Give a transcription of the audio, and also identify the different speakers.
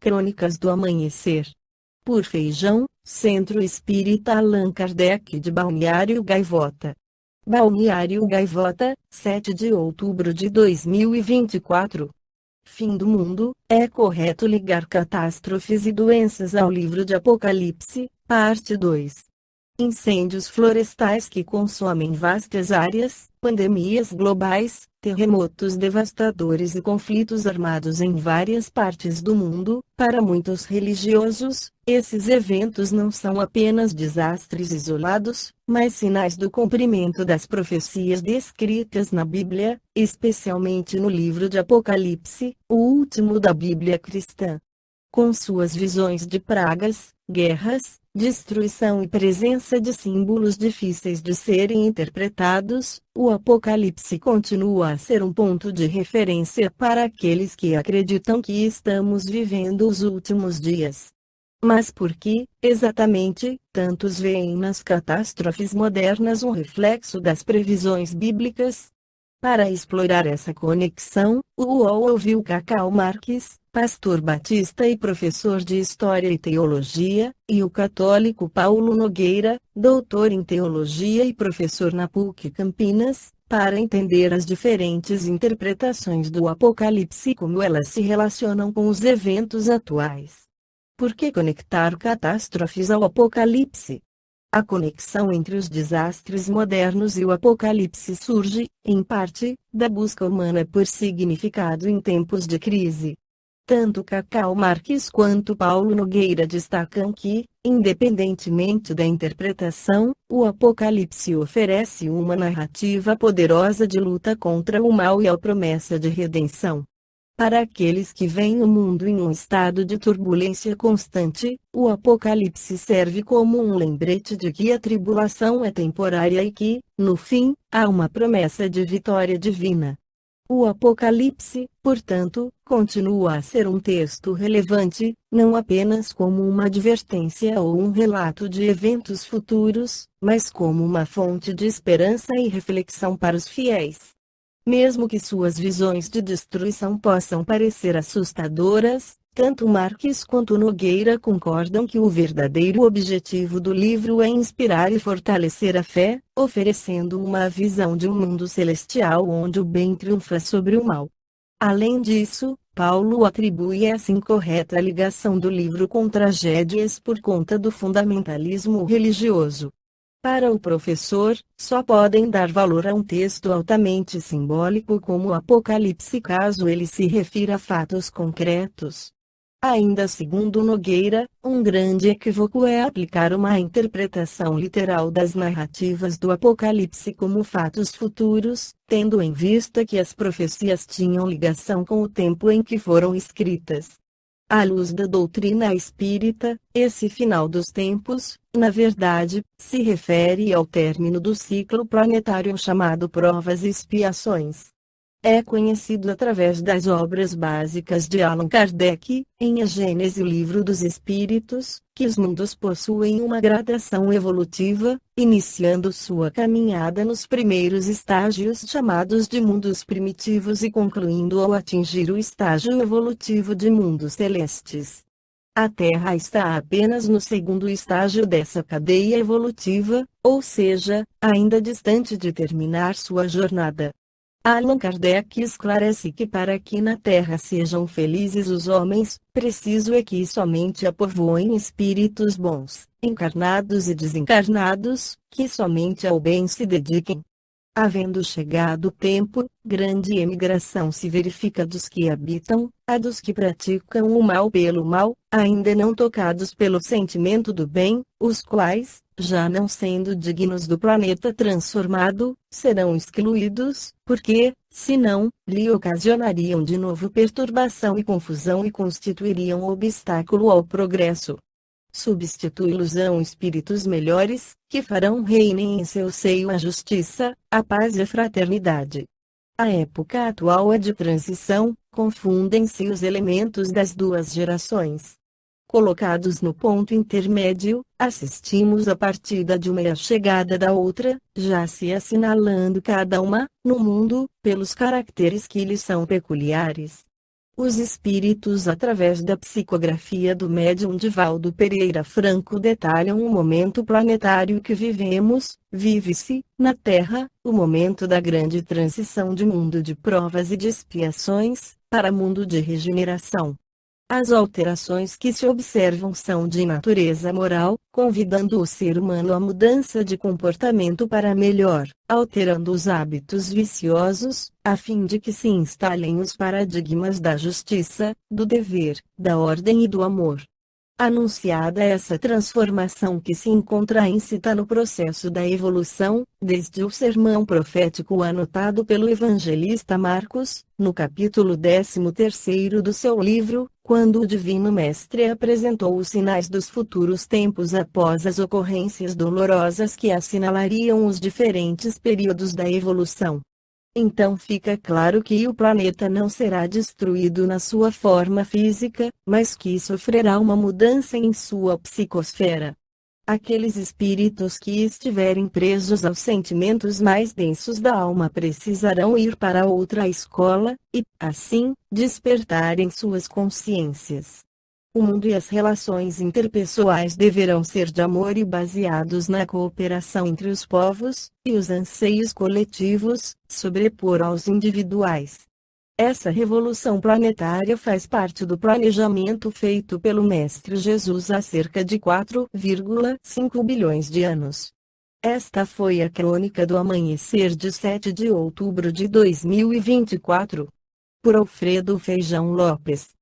Speaker 1: Crônicas do Amanhecer. Por Feijão, Centro Espírita Allan Kardec de Balneário Gaivota. Balneário Gaivota, 7 de outubro de 2024. Fim do mundo. É correto ligar catástrofes e doenças ao livro de Apocalipse, parte 2. Incêndios florestais que consomem vastas áreas, pandemias globais, terremotos devastadores e conflitos armados em várias partes do mundo. Para muitos religiosos, esses eventos não são apenas desastres isolados, mas sinais do cumprimento das profecias descritas na Bíblia, especialmente no livro de Apocalipse, o último da Bíblia cristã. Com suas visões de pragas, guerras, destruição e presença de símbolos difíceis de serem interpretados, o Apocalipse continua a ser um ponto de referência para aqueles que acreditam que estamos vivendo os últimos dias. Mas por que, exatamente, tantos veem nas catástrofes modernas um reflexo das previsões bíblicas? Para explorar essa conexão, o UOL ouviu Cacau Marques, pastor batista e professor de História e Teologia, e o católico Paulo Nogueira, doutor em Teologia e professor na PUC Campinas, para entender as diferentes interpretações do Apocalipse e como elas se relacionam com os eventos atuais. Por que conectar catástrofes ao Apocalipse? A conexão entre os desastres modernos e o Apocalipse surge, em parte, da busca humana por significado em tempos de crise. Tanto Cacau Marques quanto Paulo Nogueira destacam que, independentemente da interpretação, o Apocalipse oferece uma narrativa poderosa de luta contra o mal e a promessa de redenção. Para aqueles que veem o mundo em um estado de turbulência constante, o Apocalipse serve como um lembrete de que a tribulação é temporária e que, no fim, há uma promessa de vitória divina. O Apocalipse, portanto, continua a ser um texto relevante, não apenas como uma advertência ou um relato de eventos futuros, mas como uma fonte de esperança e reflexão para os fiéis. Mesmo que suas visões de destruição possam parecer assustadoras, tanto Marques quanto Nogueira concordam que o verdadeiro objetivo do livro é inspirar e fortalecer a fé, oferecendo uma visão de um mundo celestial onde o bem triunfa sobre o mal. Além disso, Paulo atribui essa incorreta ligação do livro com tragédias por conta do fundamentalismo religioso. Para o professor, só podem dar valor a um texto altamente simbólico como o Apocalipse caso ele se refira a fatos concretos. Ainda segundo Nogueira, um grande equívoco é aplicar uma interpretação literal das narrativas do Apocalipse como fatos futuros, tendo em vista que as profecias tinham ligação com o tempo em que foram escritas. À luz da doutrina espírita, esse final dos tempos, na verdade, se refere ao término do ciclo planetário chamado provas e expiações. É conhecido através das obras básicas de Allan Kardec, em A Gênese e o Livro dos Espíritos, que os mundos possuem uma gradação evolutiva, iniciando sua caminhada nos primeiros estágios chamados de mundos primitivos e concluindo ao atingir o estágio evolutivo de mundos celestes. A Terra está apenas no segundo estágio dessa cadeia evolutiva, ou seja, ainda distante de terminar sua jornada. Allan Kardec esclarece que para que na Terra sejam felizes os homens, preciso é que somente a povoem espíritos bons, encarnados e desencarnados, que somente ao bem se dediquem. Havendo chegado o tempo, grande emigração se verifica dos que habitam, a dos que praticam o mal pelo mal, ainda não tocados pelo sentimento do bem, os quais, já não sendo dignos do planeta transformado, serão excluídos, porque, senão, lhe ocasionariam de novo perturbação e confusão e constituiriam obstáculo ao progresso. Substituí-los-ão espíritos melhores, que farão reinem em seu seio a justiça, a paz e a fraternidade. A época atual é de transição, confundem-se os elementos das duas gerações. Colocados no ponto intermédio, assistimos à partida de uma e à chegada da outra, já se assinalando cada uma, no mundo, pelos caracteres que lhes são peculiares. Os espíritos, através da psicografia do médium Divaldo Pereira Franco, detalham o momento planetário que vivemos. Vive-se, na Terra, o momento da grande transição de mundo de provas e de expiações, para mundo de regeneração. As alterações que se observam são de natureza moral, convidando o ser humano à mudança de comportamento para melhor, alterando os hábitos viciosos, a fim de que se instalem os paradigmas da justiça, do dever, da ordem e do amor. Anunciada essa transformação que se encontra íncita no processo da evolução, desde o sermão profético anotado pelo evangelista Marcos, no capítulo 13º do seu livro, quando o Divino Mestre apresentou os sinais dos futuros tempos após as ocorrências dolorosas que assinalariam os diferentes períodos da evolução. Então fica claro que o planeta não será destruído na sua forma física, mas que sofrerá uma mudança em sua psicosfera. Aqueles espíritos que estiverem presos aos sentimentos mais densos da alma precisarão ir para outra escola, e, assim, despertarem suas consciências. O mundo e as relações interpessoais deverão ser de amor e baseados na cooperação entre os povos, e os anseios coletivos, sobrepor aos individuais. Essa revolução planetária faz parte do planejamento feito pelo Mestre Jesus há cerca de 4,5 bilhões de anos. Esta foi a crônica do amanhecer de 7 de outubro de 2024. Por Alfredo Feijão Lopes.